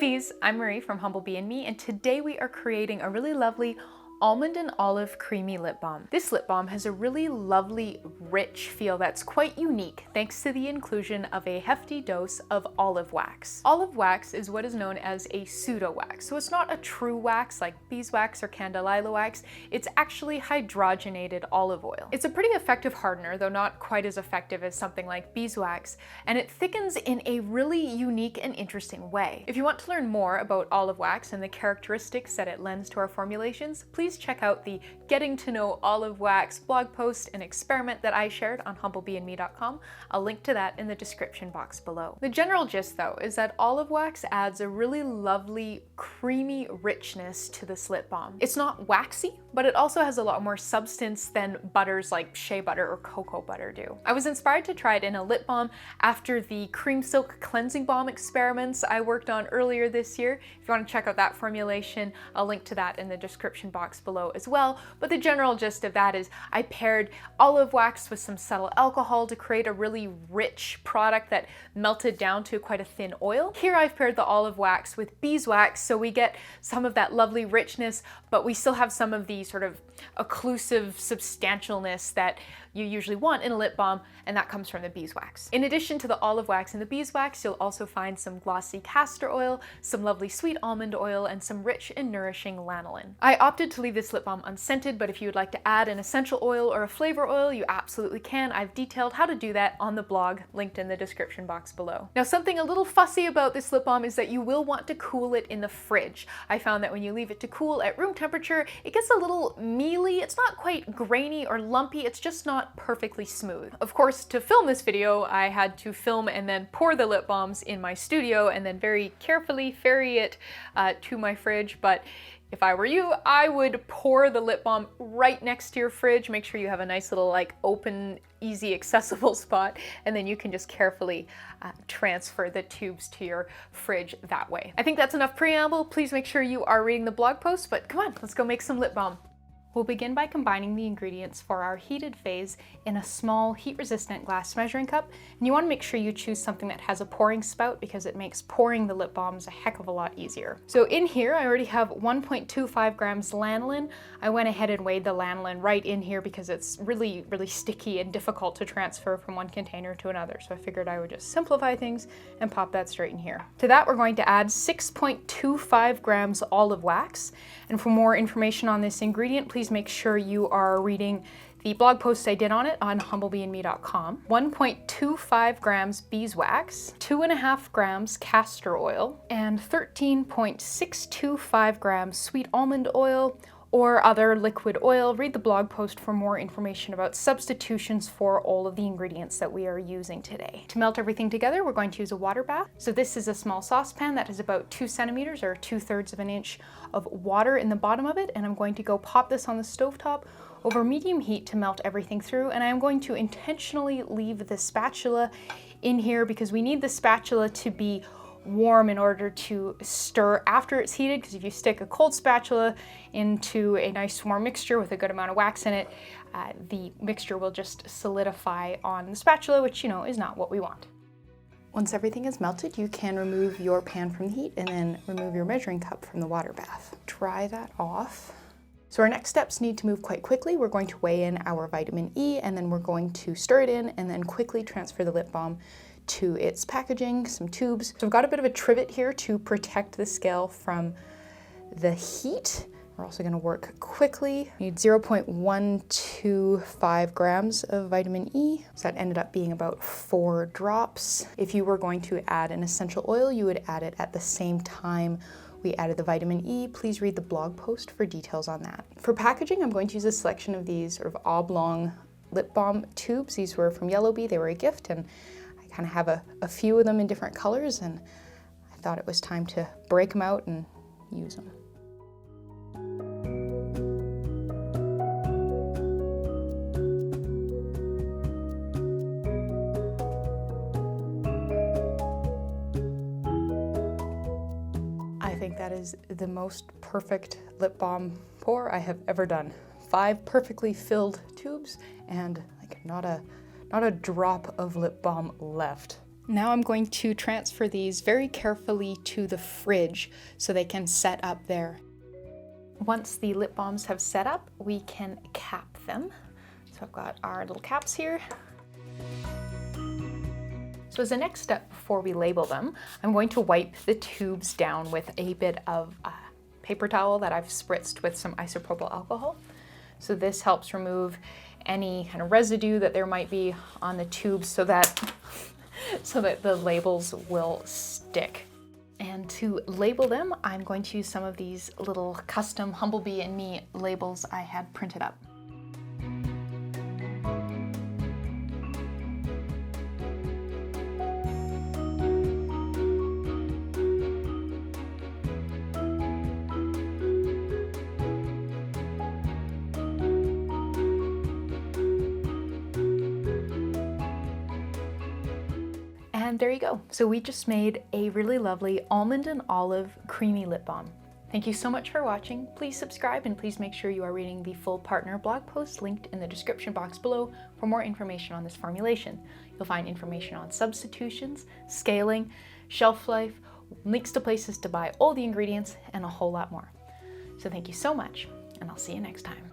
Bees, I'm Marie from Humblebee and Me, and today we are creating a really lovely almond and olive creamy lip balm. This lip balm has a really lovely, rich feel that's quite unique thanks to the inclusion of a hefty dose of olive wax. Olive wax is what is known as a pseudo wax, so it's not a true wax like beeswax or candelilla wax, it's actually hydrogenated olive oil. It's a pretty effective hardener, though not quite as effective as something like beeswax, and it thickens in a really unique and interesting way. If you want to learn more about olive wax and the characteristics that it lends to our formulations, please check out the Getting to Know Olive Wax blog post and experiment that I shared on humblebeeandme.com. I'll link to that in the description box below. The general gist though is that olive wax adds a really lovely creamy richness to this lip balm. It's not waxy, but it also has a lot more substance than butters like shea butter or cocoa butter do. I was inspired to try it in a lip balm after the cream silk cleansing balm experiments I worked on earlier this year. If you want to check out that formulation, I'll link to that in the description box below as well. But the general gist of that is I paired olive wax with some subtle alcohol to create a really rich product that melted down to quite a thin oil. Here I've paired the olive wax with beeswax, so we get some of that lovely richness, but we still have some of the sort of occlusive substantialness that you usually want in a lip balm, and that comes from the beeswax. In addition to the olive wax and the beeswax, you'll also find some glossy castor oil, some lovely sweet almond oil, and some rich and nourishing lanolin. I opted to leave this lip balm unscented, but if you would like to add an essential oil or a flavor oil, you absolutely can. I've detailed how to do that on the blog, linked in the description box below. Now, something a little fussy about this lip balm is that you will want to cool it in the fridge. I found that when you leave it to cool at room temperature, it gets a little mealy. It's not quite grainy or lumpy, it's just not perfectly smooth. Of course, to film this video, I had to film and then pour the lip balms in my studio and then very carefully ferry it to my fridge, but if I were you, I would pour the lip balm right next to your fridge. Make sure you have a nice little like open, easy accessible spot, and then you can just carefully transfer the tubes to your fridge that way. I think that's enough preamble. Please make sure you are reading the blog post, but come on, let's go make some lip balm. We'll begin by combining the ingredients for our heated phase in a small heat-resistant glass measuring cup, and you want to make sure you choose something that has a pouring spout because it makes pouring the lip balms a heck of a lot easier. So in here I already have 1.25 grams lanolin. I went ahead and weighed the lanolin right in here because it's really sticky and difficult to transfer from one container to another, so I figured I would just simplify things and pop that straight in here. To that we're going to add 6.25 grams olive wax, and for more information on this ingredient, please make sure you are reading the blog post I did on it on humblebeeandme.com. 1.25 grams beeswax, 2.5 grams castor oil, and 13.625 grams sweet almond oil or other liquid oil. Read the blog post for more information about substitutions for all of the ingredients that we are using today. To melt everything together, we're going to use a water bath. So this is a small saucepan that has about 2 centimeters or 2/3 of an inch of water in the bottom of it, and I'm going to go pop this on the stovetop over medium heat to melt everything through, and I'm going to intentionally leave the spatula in here because we need the spatula to be warm in order to stir after it's heated, because if you stick a cold spatula into a nice warm mixture with a good amount of wax in it, the mixture will just solidify on the spatula, which, you know, is not what we want. Once everything is melted, you can remove your pan from the heat and then remove your measuring cup from the water bath. Dry that off. So our next steps need to move quite quickly. We're going to weigh in our vitamin E, and then we're going to stir it in and then quickly transfer the lip balm to its packaging, some tubes. So I've got a bit of a trivet here to protect the scale from the heat. We're also going to work quickly. We need 0.125 grams of vitamin E. So that ended up being about 4 drops. If you were going to add an essential oil, you would add it at the same time we added the vitamin E. Please read the blog post for details on that. For packaging, I'm going to use a selection of these sort of oblong lip balm tubes. These were from Humblebee. They were a gift, and kind of have a few of them in different colors, and I thought it was time to break them out and use them. I think that is the most perfect lip balm pour I have ever done. 5 perfectly filled tubes and like not a drop of lip balm left. Now I'm going to transfer these very carefully to the fridge so they can set up there. Once the lip balms have set up, we can cap them. So I've got our little caps here. So as a next step before we label them, I'm going to wipe the tubes down with a bit of paper towel that I've spritzed with some isopropyl alcohol. So this helps remove any kind of residue that there might be on the tubes so that the labels will stick. And to label them, I'm going to use some of these little custom Humblebee and Me labels I had printed up. And there you go. So we just made a really lovely almond and olive creamy lip balm. Thank you so much for watching. Please subscribe and please make sure you are reading the full partner blog post linked in the description box below for more information on this formulation. You'll find information on substitutions, scaling, shelf life, links to places to buy all the ingredients, and a whole lot more. So thank you so much, and I'll see you next time.